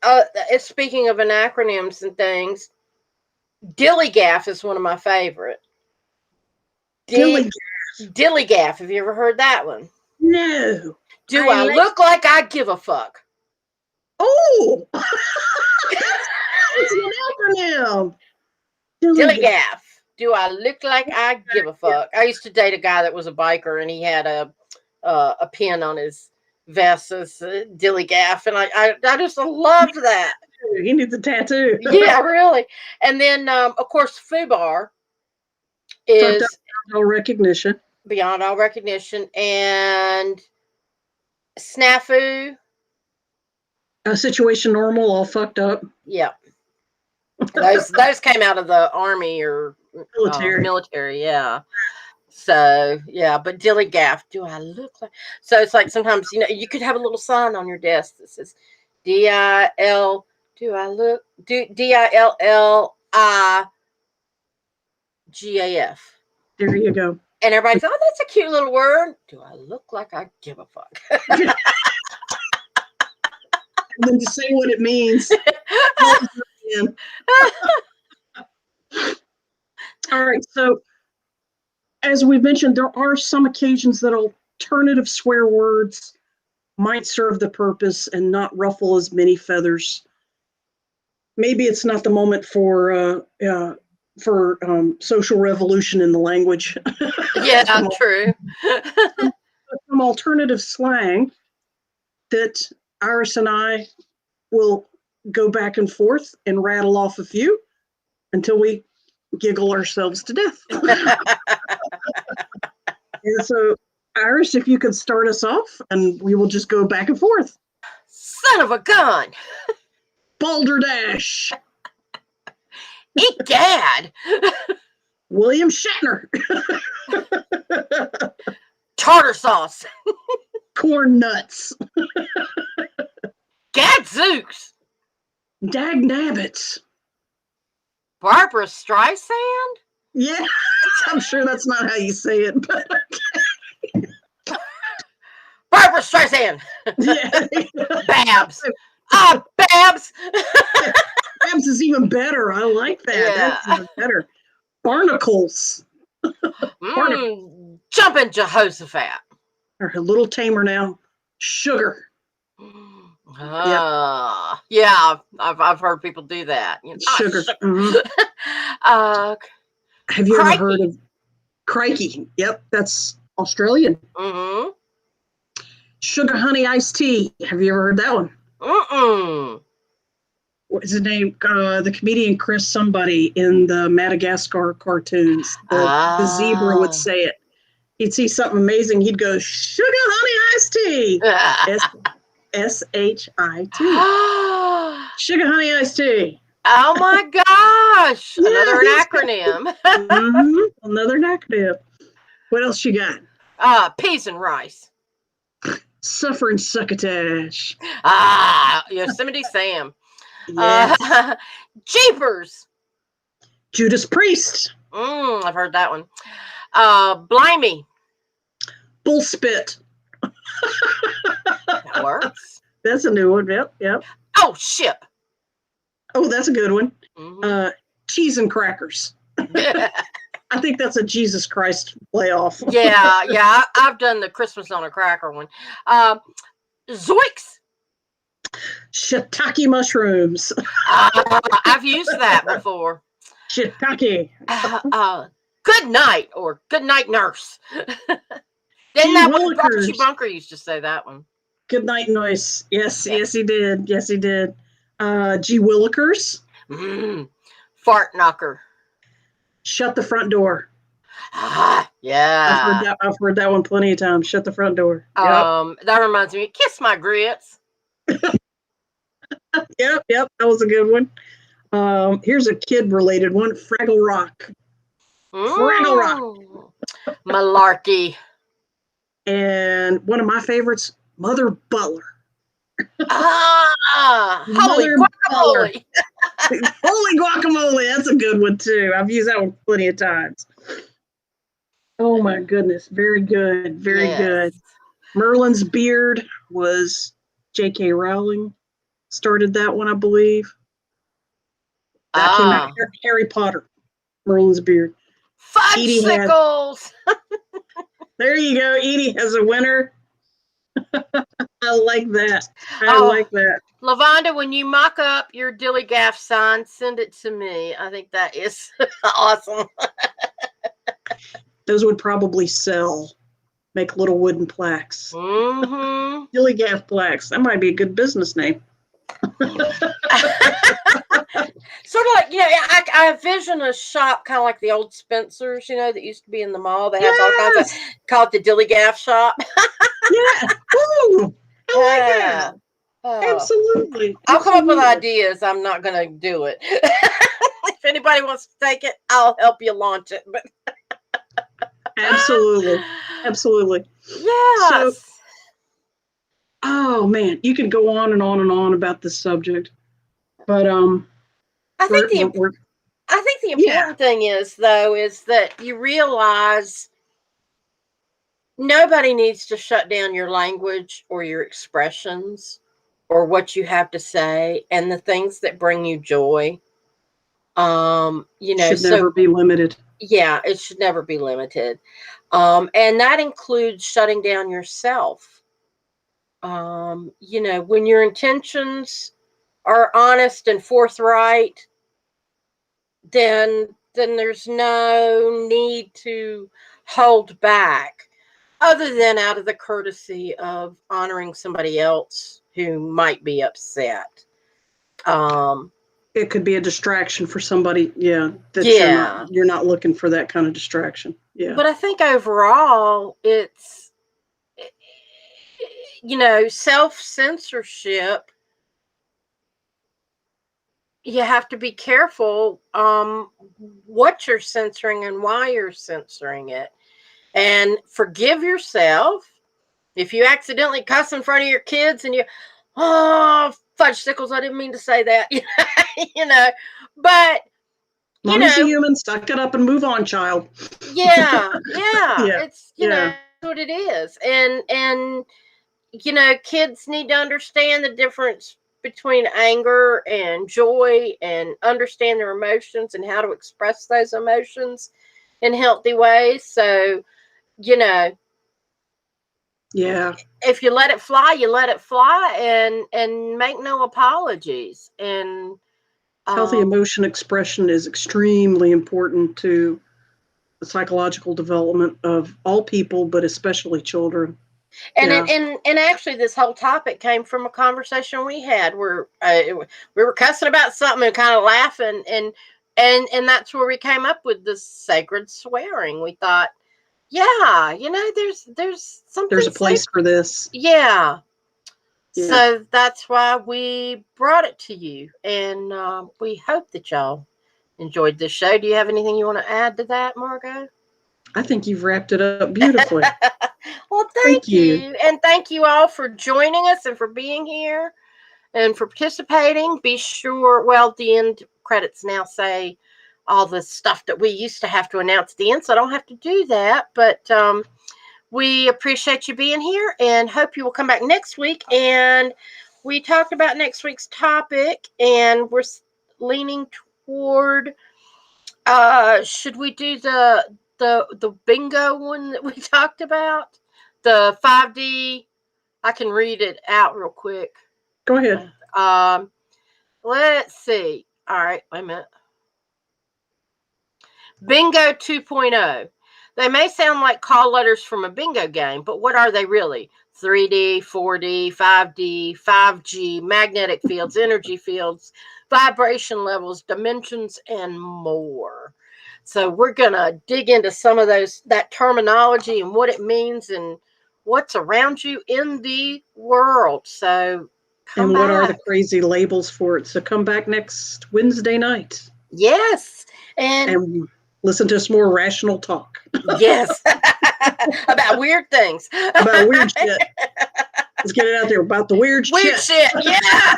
speaking of acronyms and things, dillygaff is one of my favorite. Dillygaff. Have you ever heard that one? No. Do I look like I give a fuck? Oh. Dilly gaff. Do I look like I give a fuck? I used to date a guy that was a biker, and he had a pin on his vest as Dilly gaff, and I just loved that. He needs a tattoo. Yeah, really. And then of course, FUBAR Fucked up is no recognition. beyond all recognition, and snafu. A situation normal, all fucked up. Yeah, those came out of the army or Military. Yeah. So yeah, but dilly gaff. Do I look like? So it's like sometimes you could have a little sign on your desk that says DIL. Do I look DILLIGAF? There you go. And everybody's, oh, that's a cute little word. Do I look like I give a fuck? And then to say what it means. All right. So, as we mentioned, there are some occasions that alternative swear words might serve the purpose and not ruffle as many feathers. Maybe it's not the moment for social revolution in the language. Yeah, true. Some alternative slang that Iris and I will go back and forth and rattle off a few until we giggle ourselves to death. And so, Iris, if you could start us off, and we will just go back and forth. Son of a gun. Balderdash. Egad. William Shatner. Tartar sauce. Corn nuts. Gadzooks. Dag nabbits. Barbara Streisand? Yeah, I'm sure that's not how you say it, but Barbara Streisand. yeah. Babs. Ah, Babs. Babs is even better. I like that. Yeah. That's even better. Barnacles. Jumping Jehoshaphat. Or a little tamer now. Sugar. Yeah, I've heard people do that. Sugar. Sugar. Mm-hmm. Have you ever heard of crikey? Yep, that's Australian. Mm-hmm. Sugar honey iced tea. Have you ever heard that one? What is his name? The comedian Chris somebody in the Madagascar cartoons. The zebra would say it. He'd see something amazing. He'd go, sugar honey iced tea. S-H-I-T. Sugar honey iced tea. Oh my gosh. Yeah, another acronym. Another acronym. What else you got? Peas and rice. Suffer and succotash. Yosemite Sam. Yes. Jeepers. Judas Priest. I've heard that one. Blimey. Bullspit. That works. That's a new one. Yep. Oh, ship. Oh, that's a good one. Mm-hmm. Cheese and crackers. I think that's a Jesus Christ playoff. Yeah. I've done the Christmas on a cracker one. Zoinks. Shiitake mushrooms. I've used that before. Shiitake. Good night or good night, nurse. Didn't that one? Archie Bunker used to say that one. Good night, noise. Yes, he did. Yes, he did. Gee Willikers. Fart knocker. Shut the front door. Yeah. I've heard that one plenty of times. Shut the front door. That reminds me. Kiss my grits. Yep. That was a good one. Here's a kid-related one. Fraggle Rock. Fraggle Rock. Malarkey. And one of my favorites, Mother Butler. Holy guacamole. Holy guacamole. That's a good one, too. I've used that one plenty of times. Oh, my goodness. Very good. Very good. Merlin's beard was J.K. Rowling. Started that one, I believe. That came out Harry Potter. Merlin's beard. Fudgesicles. There you go. Edie has a winner. I like that. I Oh, like that. Lavonda, when you mock up your dilly gaff sign, send it to me. I think that is awesome. Those would probably sell. Make little wooden plaques. Mm-hmm. Dilly gaff plaques. That might be a good business name. Sort of like, I envision a shop kind of like the old Spencer's, that used to be in the mall that has all kinds of, Yes. called the Dilly Gaff shop. Yeah. Ooh, I like that. uh, uh, Absolutely. I'll come up with Absolutely. ideas. I'm not going to do it. If anybody wants to take it, I'll help you launch it. But Absolutely. Absolutely. So, yes, oh man, you could go on and on and on about this subject, but I think the we're I think the yeah, important thing is though is that you realize nobody needs to shut down your language or your expressions or what you have to say and the things that bring you joy. should So never be limited. yeah, it should never be limited. And that includes shutting down yourself. When your intentions are honest and forthright, then there's no need to hold back other than out of the courtesy of honoring somebody else who might be upset. Um, It could be a distraction for somebody, yeah, that yeah, you're not looking for that kind of distraction. Yeah. but I think overall it's self censorship. You have to be careful what you're censoring and why you're censoring it, and forgive yourself if you accidentally cuss in front of your kids and oh, fudge sickles, I didn't mean to say that. you know, but, you Mommy's a know, human, suck it up and move on, child. yeah, Yeah. it's, Yeah. what it is. And, kids need to understand the difference between anger and joy and understand their emotions and how to express those emotions in healthy ways. So, you know, Yeah. if you let it fly, you let it fly, and make no apologies. And Healthy um emotion expression is extremely important to the psychological development of all people, but especially children. and Yeah. it, and actually this whole topic came from a conversation we had where we were cussing about something and kind of laughing, and that's where we came up with this sacred swearing. We thought, yeah, there's something There's a place sacred. for this. Yeah. Yeah. So that's why we brought it to you, and we hope that y'all enjoyed this show. Do you have anything you want to add to that, Margot? I think you've wrapped it up beautifully. Well, Thank thank you. you. And thank you all for joining us and for being here and for participating. Be sure, well, the end credits now say all the stuff that we used to have to announce at the end, so I don't have to do that. But we appreciate you being here and hope you will come back next week. And we talked about next week's topic, and we're leaning toward should we do the bingo one that we talked about? The 5D. I can read it out real quick. Go ahead. Um let's see. All right, wait a minute. Bingo 2.0. They may sound like call letters from a bingo game, but what are they really? 3D, 4D, 5D, 5G, magnetic fields, energy fields, vibration levels, dimensions, and more. So we're going to dig into some of that terminology and what it means and what's around you in the world. So come And what are the back. crazy labels for it? So come back next Wednesday night Yes. And and listen to some more rational talk yes. About weird things. about weird shit. Let's get it out there about the weird Weird shit. shit. Yeah.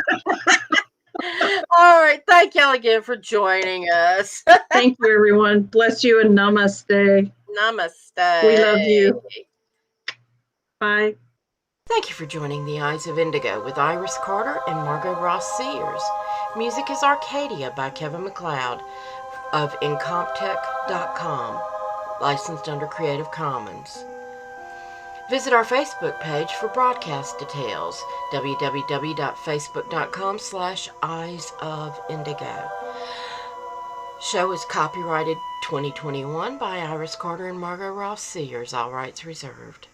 All right. Thank y'all again for joining us. Thank you, everyone. Bless you and namaste. We love Namaste. you. Bye. Thank you for joining The Eyes of Indigo with Iris Carter and Margot Ross Sears. Music is Arcadia by Kevin MacLeod of Incomptech.com, licensed under Creative Commons. Visit our Facebook page for broadcast details, www.facebook.com/Eyes of Indigo. Show is copyrighted 2021 by Iris Carter and Margot Ross Sears, all rights reserved.